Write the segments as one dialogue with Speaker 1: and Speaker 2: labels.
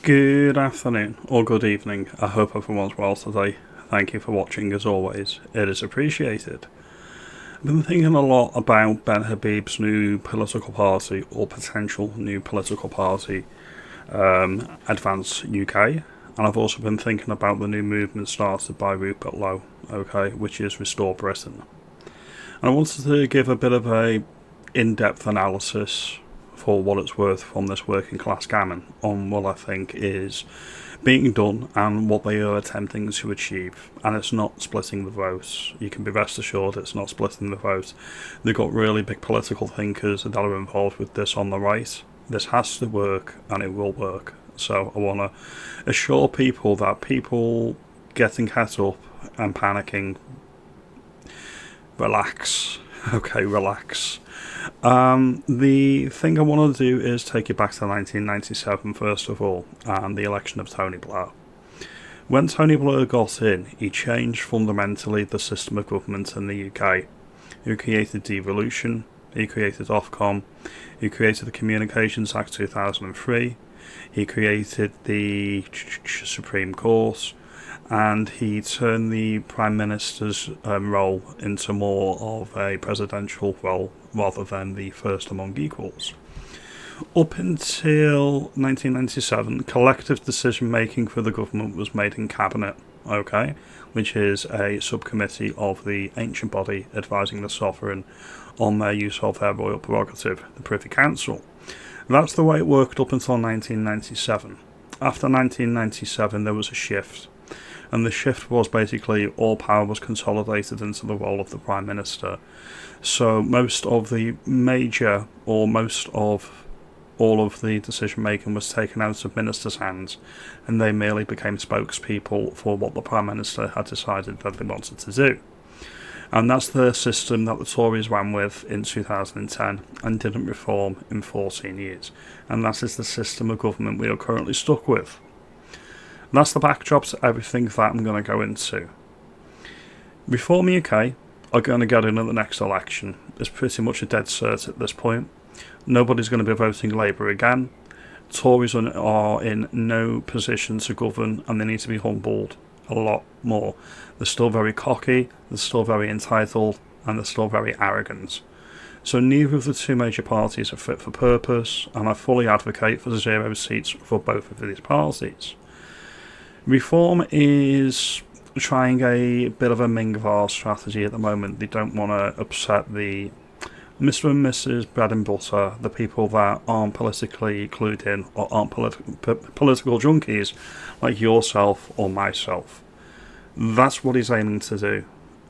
Speaker 1: Good afternoon or good evening. I hope everyone's well today. Thank you for watching as always. It is appreciated. I've been thinking a lot about Ben Habib's new political party or potential new political party, Advance UK, and I've also been thinking about the new movement started by Rupert Lowe, which is Restore Britain. And I wanted to give a bit of a in-depth analysis for what it's worth from this working class gammon on what I think is being done and what they are attempting to achieve. And it's not splitting the vote. You can be rest assured it's not splitting the vote. They've got really big political thinkers that are involved with this on the right. This has to work and it will work. So I want to assure people that people getting het up and panicking, relax. Relax. The thing I want to do is take you back to 1997 first of all, and the election of Tony Blair. When Tony Blair got in, he changed fundamentally the system of government in the UK. He created devolution, he created Ofcom, he created the Communications Act 2003, he created the Supreme Court, and he turned the Prime Minister's role into more of a presidential role rather than the first among equals. Up until 1997, collective decision making for the government was made in Cabinet, which is a subcommittee of the ancient body advising the sovereign on their use of their royal prerogative, the Privy Council. That's the way it worked up until 1997. After 1997, there was a shift. And the shift was basically all power was consolidated into the role of the Prime Minister. So most of the major, or most of all of the decision making was taken out of ministers' hands, and they merely became spokespeople for what the Prime Minister had decided that they wanted to do. And that's the system that the Tories ran with in 2010 and didn't reform in 14 years. And that is the system of government we are currently stuck with. That's the backdrop to everything that I'm going to go into. Reform UK are going to get in at the next election. It's pretty much a dead cert at this point. Nobody's going to be voting Labour again. Tories are in no position to govern, and they need to be humbled a lot more. They're still very cocky, they're still very entitled, and they're still very arrogant. So neither of the two major parties are fit for purpose, and I fully advocate for 0 seats for both of these parties. Reform is trying a bit of a Mingvar strategy at the moment. They don't want to upset the Mr. and Mrs. Bread and Butter, the people that aren't politically clued in or aren't political junkies like yourself or myself. That's what he's aiming to do.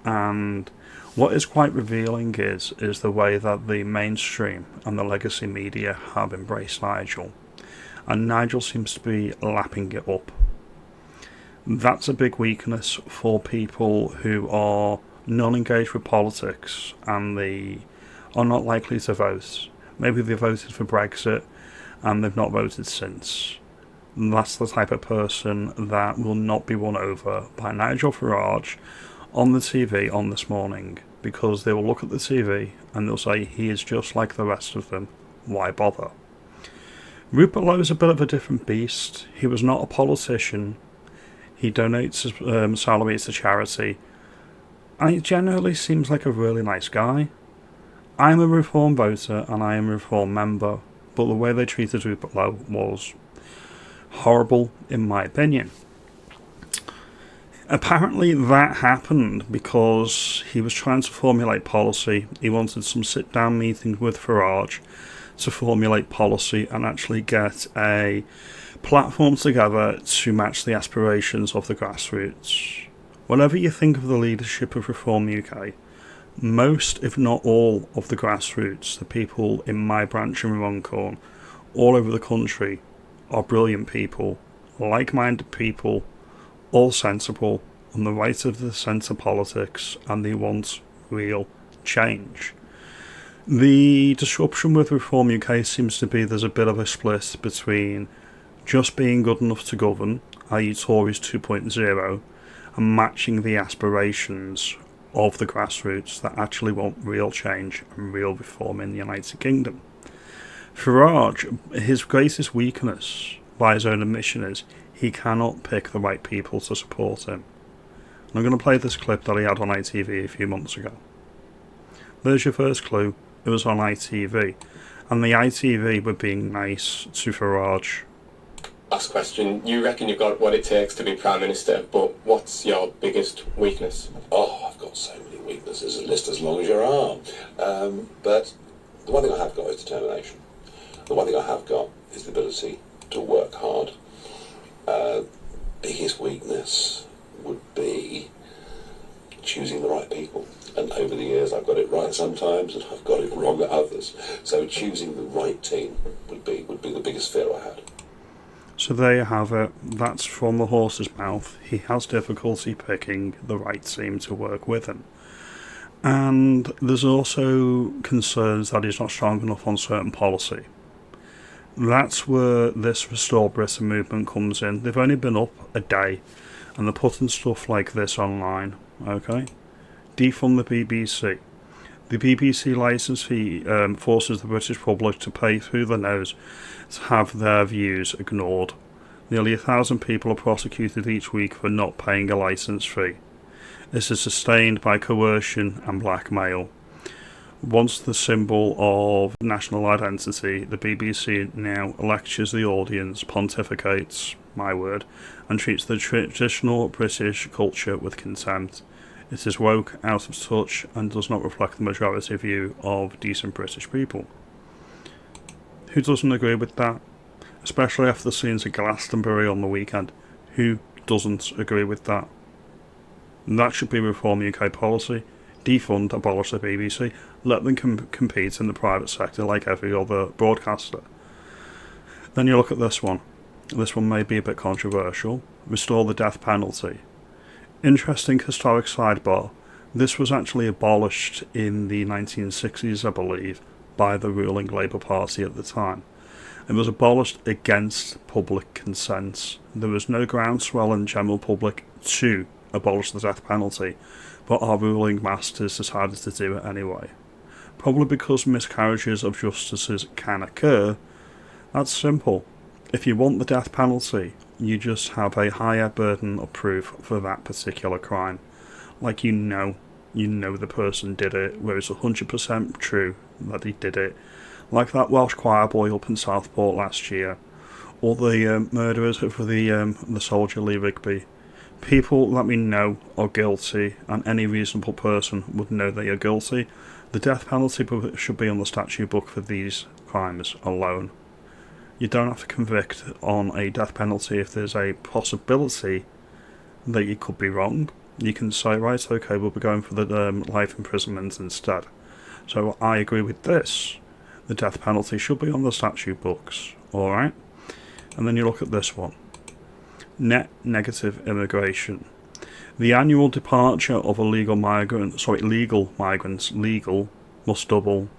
Speaker 1: And what is quite revealing is the way that the mainstream and the legacy media have embraced Nigel. And Nigel seems to be lapping it up. That's a big weakness for people who are non-engaged with politics and they are not likely to vote. Maybe they voted for Brexit and they've not voted since. That's the type of person that will not be won over by Nigel Farage on the TV on This Morning, because they will look at the TV and they'll say he is just like the rest of them. Why bother? Rupert Lowe is a bit of a different beast. He was not a politician. He donates his salary to charity, and he generally seems like a really nice guy. I'm a Reform voter and I am a Reform member, but the way they treated Rupert Lowe was horrible in my opinion. Apparently that happened because he was trying to formulate policy. He wanted some sit-down meetings with Farage to formulate policy and actually get a platform together to match the aspirations of the grassroots. Whatever you think of the leadership of Reform UK, most, if not all, of the grassroots, the people in my branch in Runcorn, all over the country, are brilliant people, like-minded people, all sensible, on the right of the centre politics, and they want real change. The disruption with Reform UK seems to be there's a bit of a split between just being good enough to govern, i.e. Tories 2.0, and matching the aspirations of the grassroots that actually want real change and real reform in the United Kingdom. Farage, his greatest weakness by his own admission, is he cannot pick the right people to support him. And I'm going to play this clip that he had on ITV a few months ago. There's your first clue. It was on ITV. And the ITV were being nice to Farage.
Speaker 2: Last question. You reckon you've got what it takes to be Prime Minister, but what's your biggest weakness?
Speaker 3: Oh, I've got so many weaknesses, a list as long as your arm. But the one thing I have got is determination. The one thing I have got is the ability to work hard. Biggest weakness would be choosing the right people. And over the years I've got it right sometimes and I've got it wrong at others. So choosing the right team would be the biggest fear I had.
Speaker 1: So there you have it. That's from the horse's mouth. He has difficulty picking the right team to work with him. And there's also concerns that he's not strong enough on certain policy. That's where this Restore Britain movement comes in. They've only been up a day and they're putting stuff like this online. Okay? Defund the BBC. The BBC licence fee forces the British public to pay through the nose to have their views ignored. Nearly 1,000 people are prosecuted each week for not paying a licence fee. This is sustained by coercion and blackmail. Once the symbol of national identity, the BBC now lectures the audience, pontificates, my word, and treats the traditional British culture with contempt. It is woke, out of touch, and does not reflect the majority view of decent British people. Who doesn't agree with that? Especially after the scenes at Glastonbury on the weekend. Who doesn't agree with that? And that should be Reform UK policy. Defund, abolish the BBC. Let them compete in the private sector like every other broadcaster. Then you look at this one. This one may be a bit controversial. Restore the death penalty. Interesting historic sidebar. This was actually abolished in the 1960s, I believe, by the ruling Labour Party at the time. It was abolished against public consent. There was no groundswell in general public to abolish the death penalty, but our ruling masters decided to do it anyway. Probably because miscarriages of justice can occur. That's simple. If you want the death penalty, you just have a higher burden of proof for that particular crime. Like you know the person did it, where it's 100% true that he did it. Like that Welsh choir boy up in Southport last year, or the murderers for the soldier Lee Rigby. People that we know are guilty, and any reasonable person would know they are guilty. The death penalty should be on the statute book for these crimes alone. You don't have to convict on a death penalty if there's a possibility that you could be wrong. You can say, right, okay, we'll be going for the life imprisonment instead. So I agree with this. The death penalty should be on the statute books, alright? And then you look at this one. Net negative immigration. The annual departure of legal migrants must double.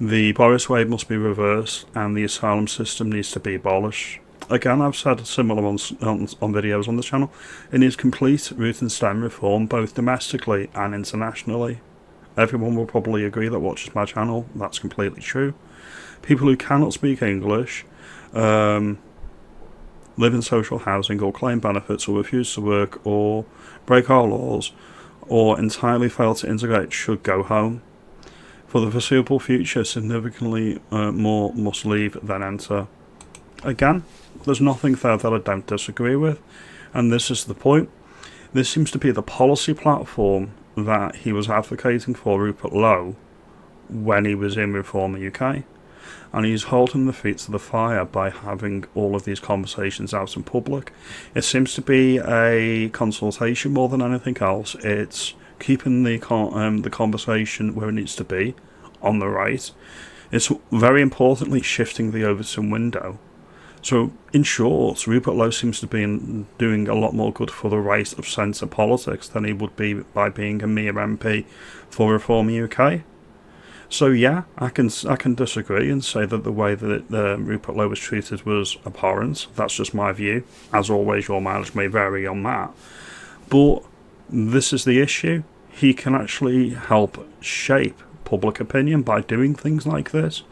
Speaker 1: The Boris Wade must be reversed, and the asylum system needs to be abolished. Again, I've said similar on videos on the channel. It needs complete root and stem reform, both domestically and internationally. Everyone will probably agree that watches my channel. That's completely true. People who cannot speak English, live in social housing, or claim benefits, or refuse to work, or break our laws, or entirely fail to integrate should go home. For the foreseeable future, significantly more must leave than enter. Again, there's nothing there that I don't disagree with, and this is the point. This seems to be the policy platform that he was advocating for, Rupert Lowe, when he was in Reform UK, and he's holding the feet to the fire by having all of these conversations out in public. It seems to be a consultation more than anything else. It's keeping the conversation where it needs to be, on the right. It's very importantly shifting the Overton window. So, in short, Rupert Lowe seems to be doing a lot more good for the right of centre politics than he would be by being a mere MP for Reform UK. So yeah, I can disagree and say that the way that Rupert Lowe was treated was abhorrent. That's just my view. As always, your mileage may vary on that. But this is the issue. He can actually help shape public opinion by doing things like this.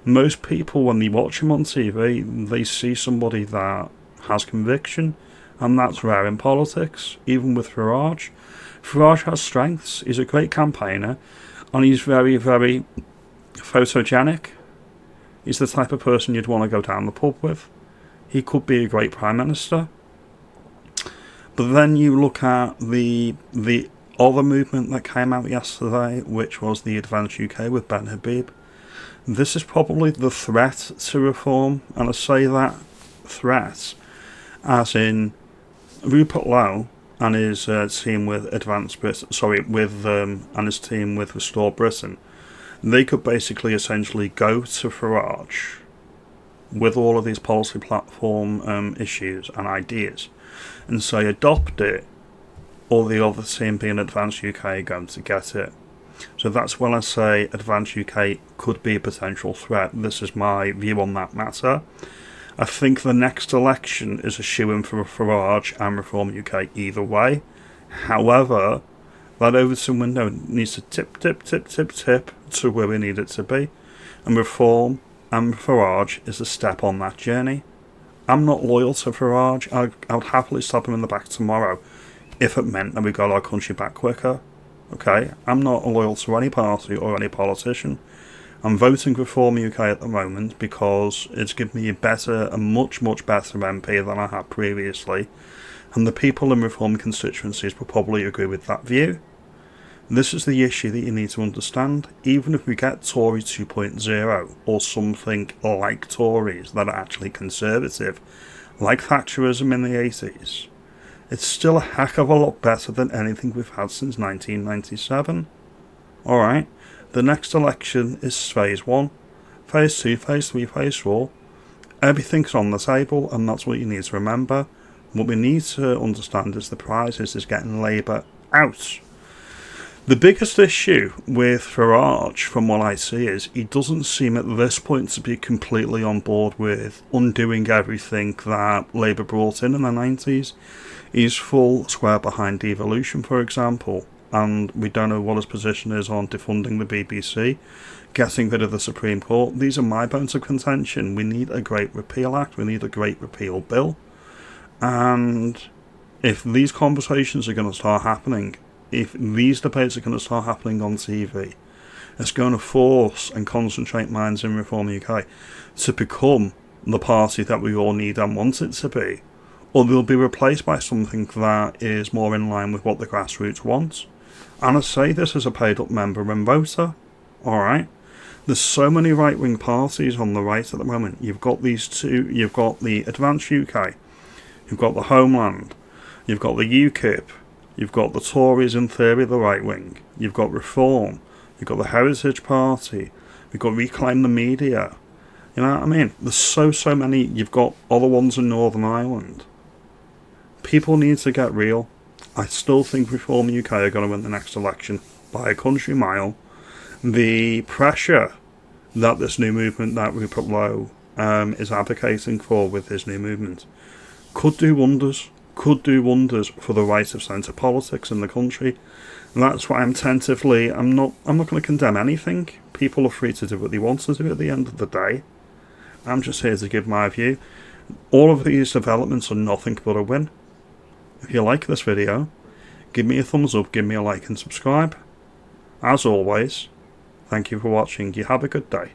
Speaker 1: Most people, when they watch him on TV, they see somebody that has conviction, and that's rare in politics, even with Farage. Farage has strengths, he's a great campaigner, and he's very, very photogenic. He's the type of person you'd want to go down the pub with. He could be a great Prime Minister. But then you look at the other movement that came out yesterday, which was the Advance UK with Ben Habib. This is probably the threat to reform, and I say that threat as in Rupert Lowe and his team with and his team with Restore Britain. They could basically essentially go to Farage with all of these policy platform issues and ideas and say adopt it, or the other team being Advance UK are going to get it. So that's when I say Advance UK could be a potential threat. This is my view on that matter. I think the next election is a shoo-in for Farage and Reform UK either way. However, that Overton window needs to tip to where we need it to be. And Reform and Farage is a step on that journey. I'm not loyal to Farage. I would happily stab him in the back tomorrow if it meant that we got our country back quicker. Okay, I'm not loyal to any party or any politician. I'm voting Reform UK at the moment because it's given me a much better MP than I had previously, and the people in Reform constituencies will probably agree with that view. This is the issue that you need to understand. Even if we get Tory 2.0 or something like Tories that are actually conservative, like Thatcherism in the 80s, it's still a heck of a lot better than anything we've had since 1997. Alright, the next election is phase 1, phase 2, phase 3, phase 4. Everything's on the table, and that's what you need to remember. What we need to understand is the prize is getting Labour out. The biggest issue with Farage, from what I see, is he doesn't seem at this point to be completely on board with undoing everything that Labour brought in the 90s. He's full square behind devolution, for example, and we don't know what his position is on defunding the BBC, getting rid of the Supreme Court. These are my bones of contention. We need a Great Repeal Act, we need a Great Repeal Bill, and if these conversations are going to start happening, if these debates are going to start happening on TV, it's going to force and concentrate minds in Reform UK to become the party that we all need and want it to be, or they'll be replaced by something that is more in line with what the grassroots wants. And I say this as a paid up member and voter. Alright? There's so many right-wing parties on the right at the moment. You've got these two, you've got the Advance UK, you've got the Homeland, you've got the UKIP, you've got the Tories, in theory, the right wing. You've got Reform. You've got the Heritage Party. You've got Reclaim the Media. You know what I mean? There's so many. You've got other ones in Northern Ireland. People need to get real. I still think Reform UK are going to win the next election by a country mile. The pressure that this new movement that Rupert Lowe is advocating for with his new movement could do wonders. Could do wonders for the right of centre politics in the country. And that's why I'm not going to condemn anything. People are free to do what they want to do at the end of the day. I'm just here to give my view. All of these developments are nothing but a win. If you like this video, give me a thumbs up, give me a like and subscribe. As always, thank you for watching. You have a good day.